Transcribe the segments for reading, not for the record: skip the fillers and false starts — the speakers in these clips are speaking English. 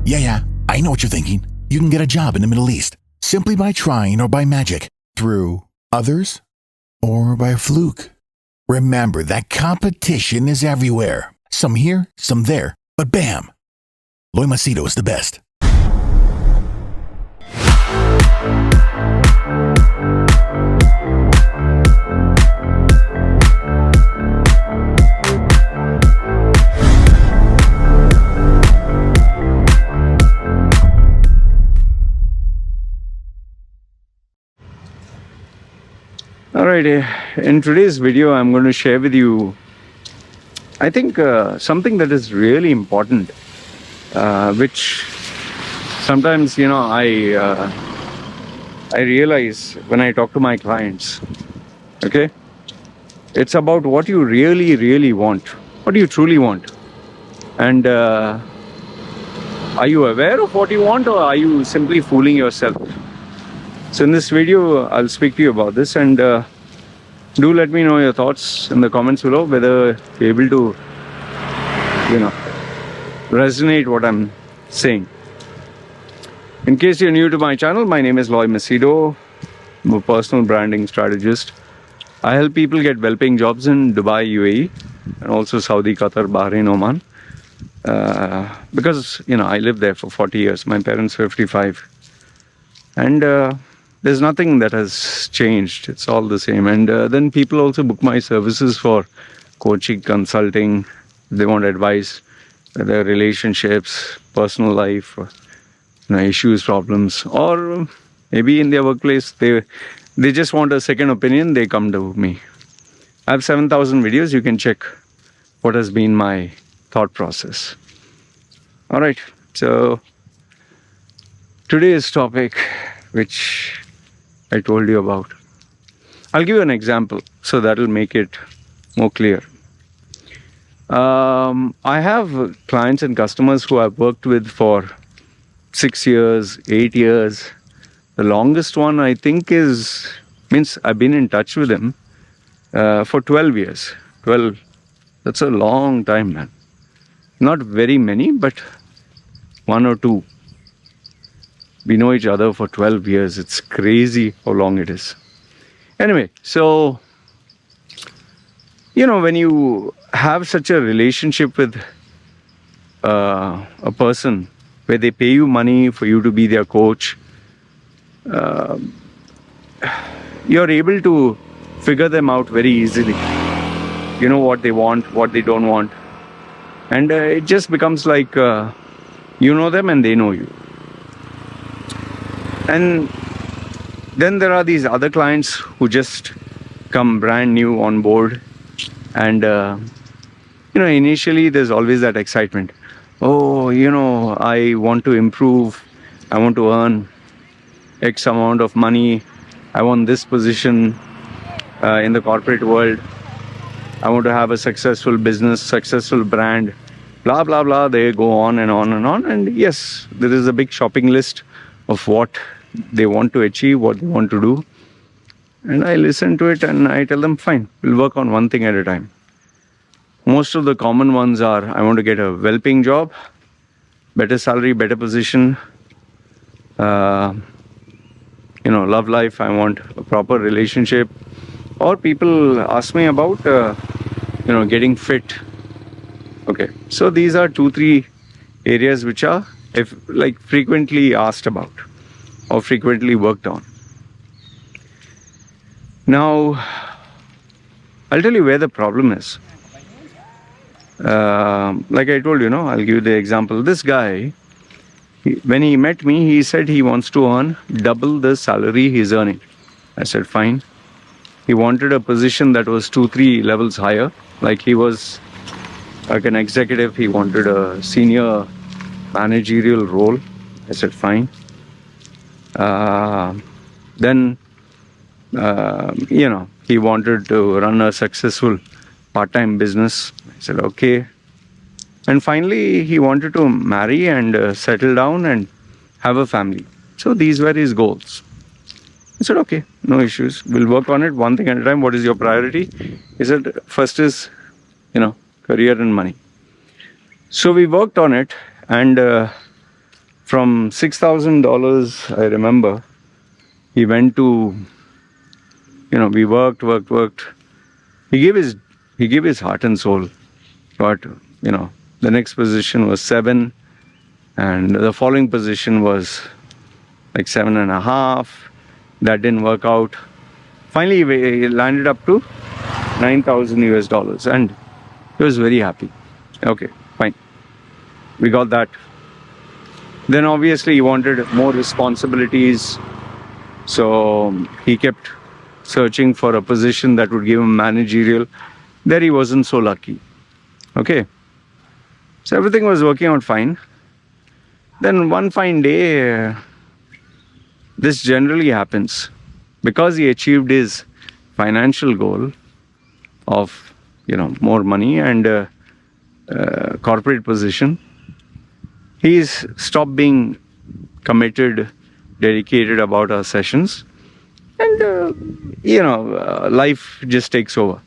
Yeah, I know what you're thinking. You can get a job in the Middle East simply by trying or by magic, through others, or by a fluke. Remember that competition is everywhere. Some here, some there, but bam! Loy Machedo is the best. Alright, in today's video I'm going to share with you, I think something that is really important, which sometimes I realize when I talk to my clients. Okay, it's about what you really want, what do you truly want, and are you aware of what you want, or are you simply fooling yourself? So in this video, I'll speak to you about this, and do let me know your thoughts in the comments below, whether you're able to, resonate what I'm saying. In case you're new to my channel, my name is Loy Machedo. I'm a personal branding strategist. I help people get well-paying jobs in Dubai, UAE, and also Saudi, Qatar, Bahrain, Oman. Because, I lived there for 40 years. My parents were 55. And there's nothing that has changed. It's all the same. And then people also book my services for coaching, consulting. They want advice, their relationships, personal life, issues, problems, or maybe in their workplace they just want a second opinion. They come to me. I have 7,000 videos. You can check what has been my thought process. All right. So today's topic, which I told you about, I'll give you an example so that will make it more clear. I have clients and customers who I've worked with for 6 years, 8 years. The longest one I think means I've been in touch with him for 12 years. 12, that's a long time, man. Not very many, but one or two. We know each other for 12 years. It's crazy how long it is. Anyway, so, when you have such a relationship with a person where they pay you money for you to be their coach, you're able to figure them out very easily. You know what they want, what they don't want. And it just becomes like you know them and they know you. And then there are these other clients who just come brand new on board. And, initially there's always that excitement. Oh, I want to improve. I want to earn X amount of money. I want this position in the corporate world. I want to have a successful business, successful brand, blah, blah, blah. They go on and on and on. And yes, there is a big shopping list of what they want to achieve, what they want to do. And I listen to it and I tell them, fine, we'll work on one thing at a time. Most of the common ones are, I want to get a well-paying job, better salary, better position, love life, I want a proper relationship. Or people ask me about, getting fit. Okay, so these are 2-3 areas which are frequently asked about or frequently worked on. Now, I'll tell you where the problem is. Like I told you, I'll give you the example. This guy, when he met me, he said he wants to earn double the salary he's earning. I said, fine. He wanted a position that was 2-3 levels higher. Like he was like an executive. He wanted a senior managerial role. I said, fine. Then, he wanted to run a successful part-time business. I said, okay. And finally, he wanted to marry and settle down and have a family. So these were his goals. I said, okay, no issues. We'll work on it one thing at a time. What is your priority? He said, first is, career and money. So we worked on it, and From $6,000, I remember, he went to, we worked. He gave his heart and soul. But, the next position was 7, and the following position was like 7.5. That didn't work out. Finally, we landed up to $9,000, and he was very happy. Okay, fine. We got that. Then obviously he wanted more responsibilities, so he kept searching for a position that would give him managerial. There he wasn't so lucky. Okay, so everything was working out fine. Then one fine day, this generally happens. Because he achieved his financial goal of, more money and corporate position, he's stopped being committed, dedicated about our sessions, and life just takes over.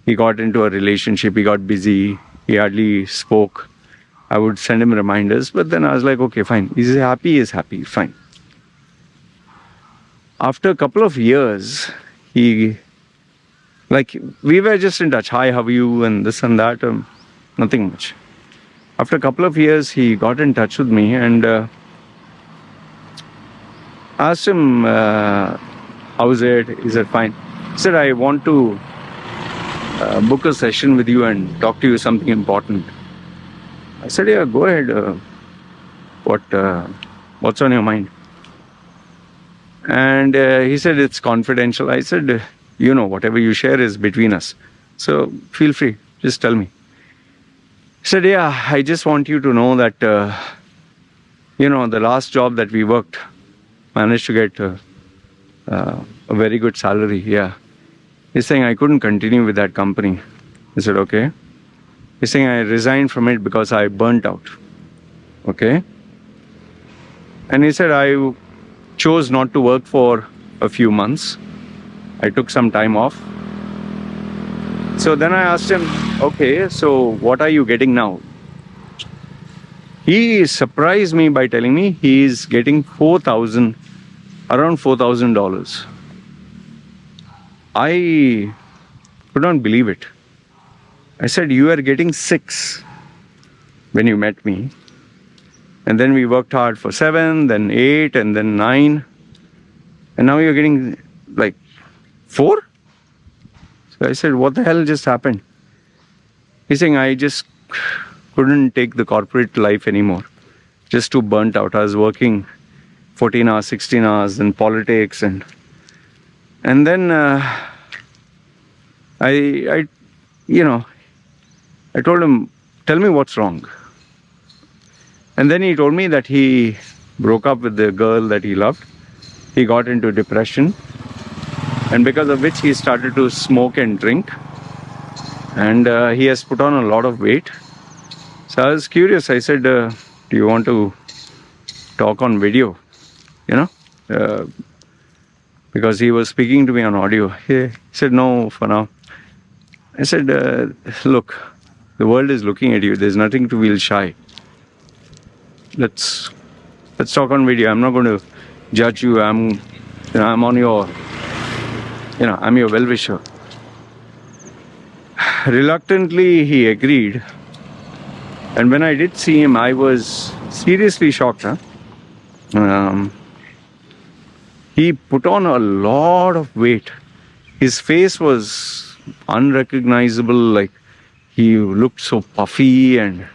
He got into a relationship, he got busy, he hardly spoke. I would send him reminders, but then I was like, okay, fine. He's happy, fine. After a couple of years, we were just in touch. Hi, how are you? And this and that. Nothing much. After a couple of years, he got in touch with me and asked him, how's it? Is it fine? He said, I want to book a session with you and talk to you something important. I said, yeah, go ahead. What's on your mind? And he said, it's confidential. I said, whatever you share is between us. So feel free, just tell me. He said, yeah, I just want you to know that, the last job that we worked, managed to get a very good salary. Yeah. He's saying, I couldn't continue with that company. I said, okay. He's saying, I resigned from it because I burnt out. Okay. And he said, I chose not to work for a few months. I took some time off. So then I asked him, okay, so what are you getting now? He surprised me by telling me he is getting around $4,000. I could not believe it. I said, you are getting 6 when you met me. And then we worked hard for 7, then 8, and then 9. And now you're getting like 4? So I said, what the hell just happened? He's saying, I just couldn't take the corporate life anymore. Just too burnt out. I was working 14 hours, 16 hours in politics. And then I told him, tell me what's wrong. And then he told me that he broke up with the girl that he loved. He got into depression, and because of which he started to smoke and drink, and he has put on a lot of weight. So I was curious. I said, do you want to talk on video? Because he was speaking to me on audio. He said, no, for now. I said, look, the world is looking at you. There's nothing to feel shy. Let's talk on video. I'm not going to judge you. I'm on your, I'm your well-wisher. Reluctantly, he agreed. And when I did see him, I was seriously shocked. He put on a lot of weight. His face was unrecognizable. Like, he looked so puffy, and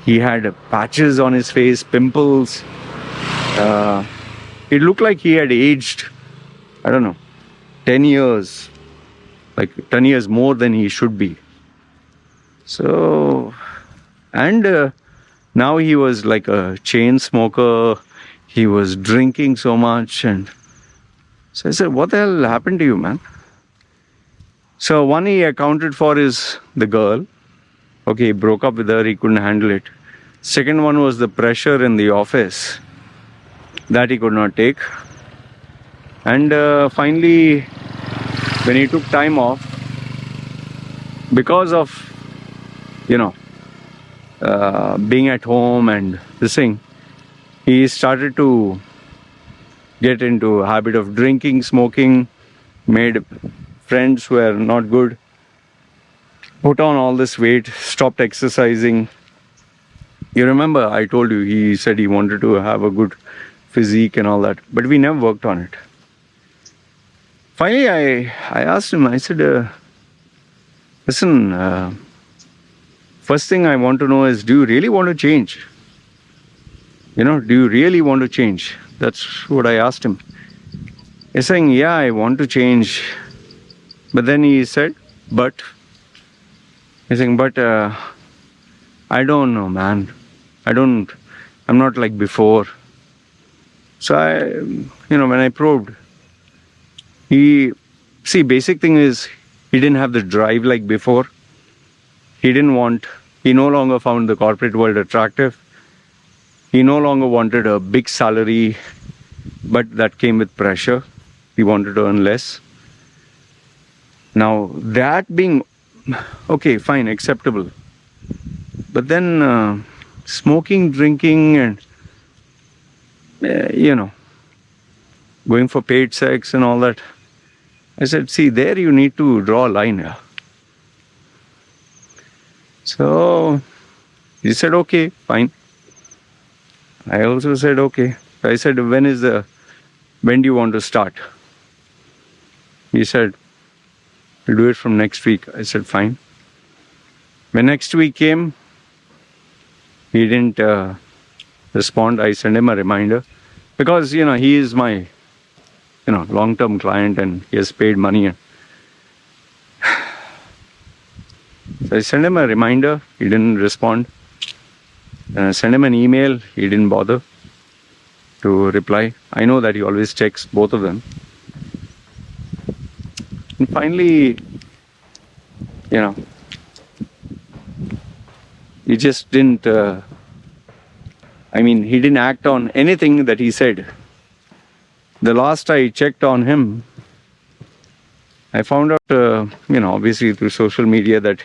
he had patches on his face, pimples. It looked like he had aged, 10 years. Like 10 years more than he should be. So, and now he was like a chain smoker. He was drinking so much. And so I said, what the hell happened to you, man? So one he accounted for is the girl. Okay, he broke up with her, he couldn't handle it. Second one was the pressure in the office that he could not take. And finally, when he took time off, because of, being at home and this thing, He started to get into a habit of drinking, smoking, made friends who were not good, put on all this weight, stopped exercising. You remember I told you he said he wanted to have a good physique and all that, but we never worked on it. Finally, I asked him, I said, listen, first thing I want to know is, do you really want to change? Do you really want to change? That's what I asked him. He's saying, yeah, I want to change. But then he said, he's saying, I don't know, man. I'm not like before. So when I probed, basic thing is, he didn't have the drive like before. He no longer found the corporate world attractive. He no longer wanted a big salary, but that came with pressure. He wanted to earn less. Now, that being, okay, fine, acceptable. But then smoking, drinking, and, going for paid sex and all that. I said, see, there you need to draw a line here. So he said, okay, fine. I also said, okay. I said, when do you want to start? He said, we'll do it from next week. I said, fine. When next week came, he didn't respond. I sent him a reminder because, he is my, long-term client and he has paid money. So I sent him a reminder. He didn't respond. And I sent him an email. He didn't bother to reply. I know that he always checks both of them. And finally, he just didn't, he didn't act on anything that he said. The last I checked on him, I found out, obviously through social media, that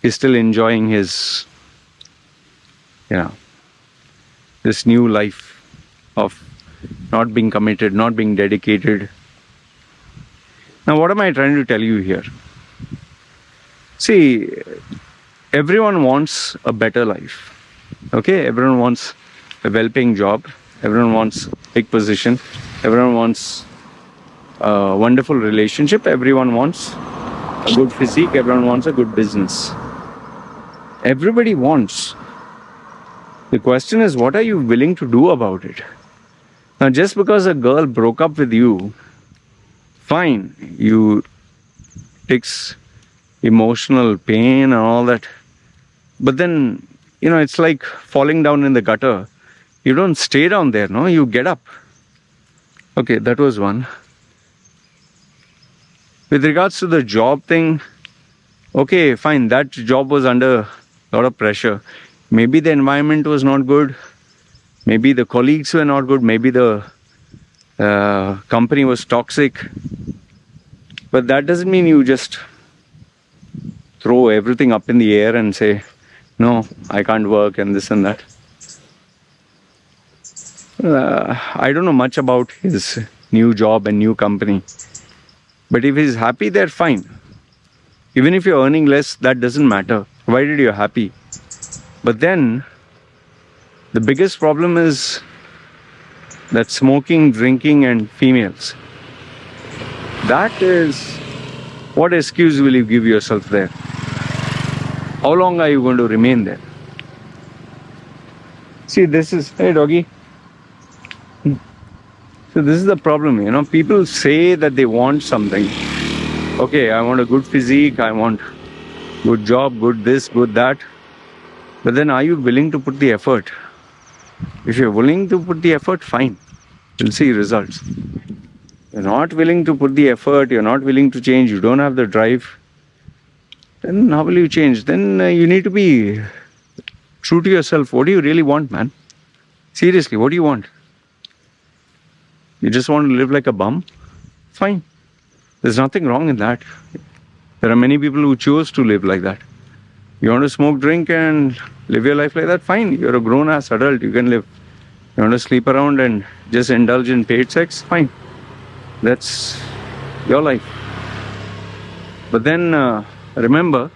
he's still enjoying his, this new life of not being committed, not being dedicated. Now, what am I trying to tell you here? See, everyone wants a better life. Okay? Everyone wants a well-paying job. Everyone wants a big position. Everyone wants a wonderful relationship. Everyone wants a good physique. Everyone wants a good business. Everybody wants. The question is, what are you willing to do about it? Now, just because a girl broke up with you, fine, you takes emotional pain and all that. But then, it's like falling down in the gutter. You don't stay down there, no? You get up. Okay, that was one. With regards to the job thing, okay, fine, that job was under a lot of pressure. Maybe the environment was not good. Maybe the colleagues were not good. Maybe the company was toxic. But that doesn't mean you just throw everything up in the air and say, no, I can't work and this and that. I don't know much about his new job and new company. But if he's happy there, fine. Even if you're earning less, that doesn't matter, provided you're happy. But then, the biggest problem is that smoking, drinking, and females. That is, what excuse will you give yourself there? How long are you going to remain there? See, hey doggy. So this is the problem, people say that they want something. Okay, I want a good physique, I want good job, good this, good that. But then are you willing to put the effort? If you're willing to put the effort, fine. You'll see results. You're not willing to put the effort, you're not willing to change, you don't have the drive, then how will you change? Then you need to be true to yourself. What do you really want, man? Seriously, what do you want? You just want to live like a bum? Fine. There's nothing wrong in that. There are many people who choose to live like that. You want to smoke, drink, and live your life like that? Fine. You're a grown-ass adult. You can live. You want to sleep around and just indulge in paid sex? Fine. That's your life. But then remember,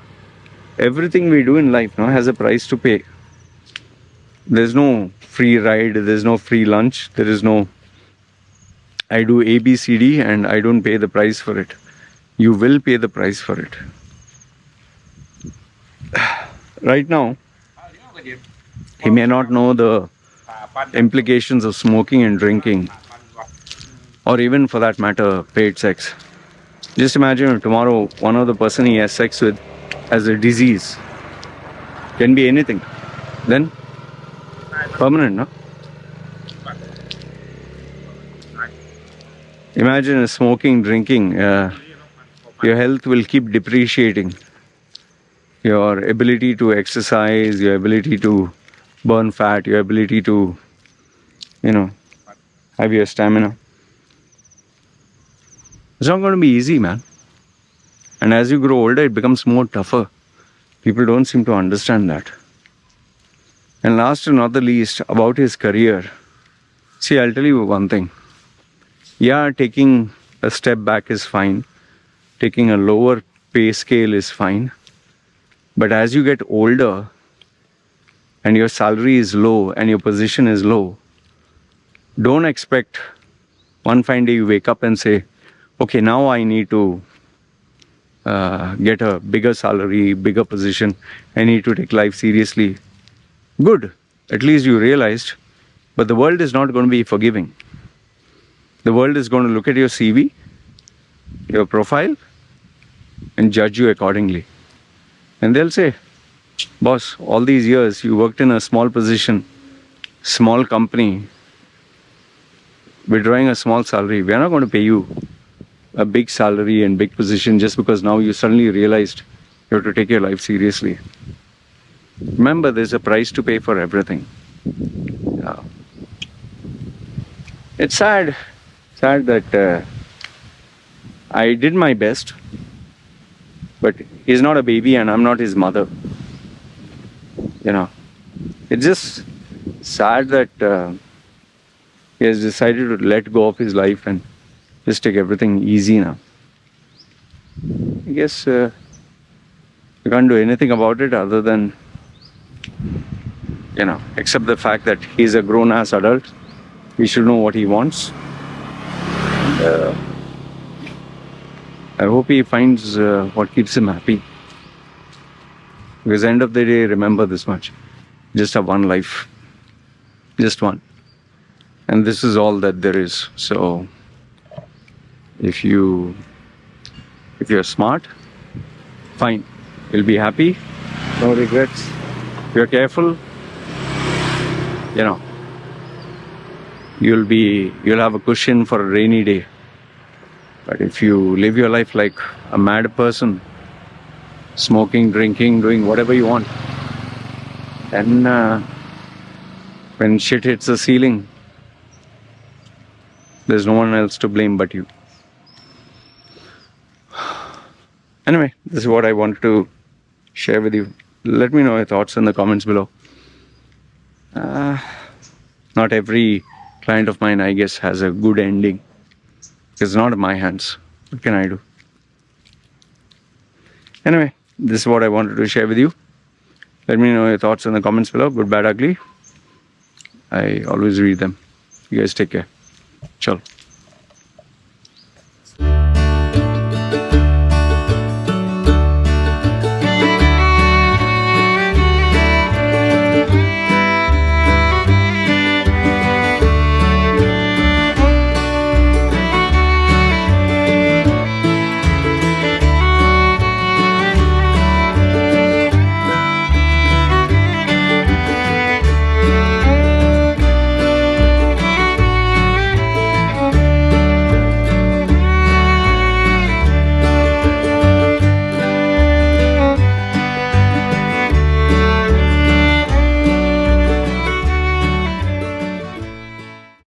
everything we do in life has a price to pay. There's no free ride, there's no free lunch, there is no I do A, B, C, D and I don't pay the price for it. You will pay the price for it. Right now, he may not know the implications of smoking and drinking, or even for that matter, paid sex. Just imagine if tomorrow one of the person he has sex with has a disease. Can be anything. Then, permanent, no? Imagine smoking, drinking, your health will keep depreciating. Your ability to exercise, your ability to burn fat, your ability to, have your stamina. It's not going to be easy, man. And as you grow older, it becomes more tougher. People don't seem to understand that. And last and not the least, about his career. See, I'll tell you one thing. Yeah, taking a step back is fine. Taking a lower pay scale is fine. But as you get older and your salary is low and your position is low, don't expect one fine day you wake up and say, okay, now I need to get a bigger salary, bigger position. I need to take life seriously. Good. At least you realized. But the world is not going to be forgiving. The world is going to look at your CV, your profile, and judge you accordingly. And they'll say, boss, all these years you worked in a small position, small company, withdrawing a small salary. We are not going to pay you a big salary and big position just because now you suddenly realized you have to take your life seriously. Remember, there's a price to pay for everything. It's sad that I did my best, but he's not a baby and I'm not his mother. It's just sad that he has decided to let go of his life and just take everything easy now. I guess you can't do anything about it other than, accept the fact that he's a grown-ass adult. He should know what he wants. And, I hope he finds what keeps him happy. Because at the end of the day, remember this much. Just have one life. Just one. And this is all that there is. So, if you're smart, fine. You'll be happy. No regrets. If you're careful, you'll have a cushion for a rainy day. But if you live your life like a mad person, smoking, drinking, doing whatever you want, then when shit hits the ceiling, there's no one else to blame but you. Anyway, this is what I wanted to share with you. Let me know your thoughts in the comments below. Not every client of mine, I guess, has a good ending. It's not in my hands. What can I do? Anyway, this is what I wanted to share with you. Let me know your thoughts in the comments below. Good, bad, ugly. I always read them. You guys take care. Chalo.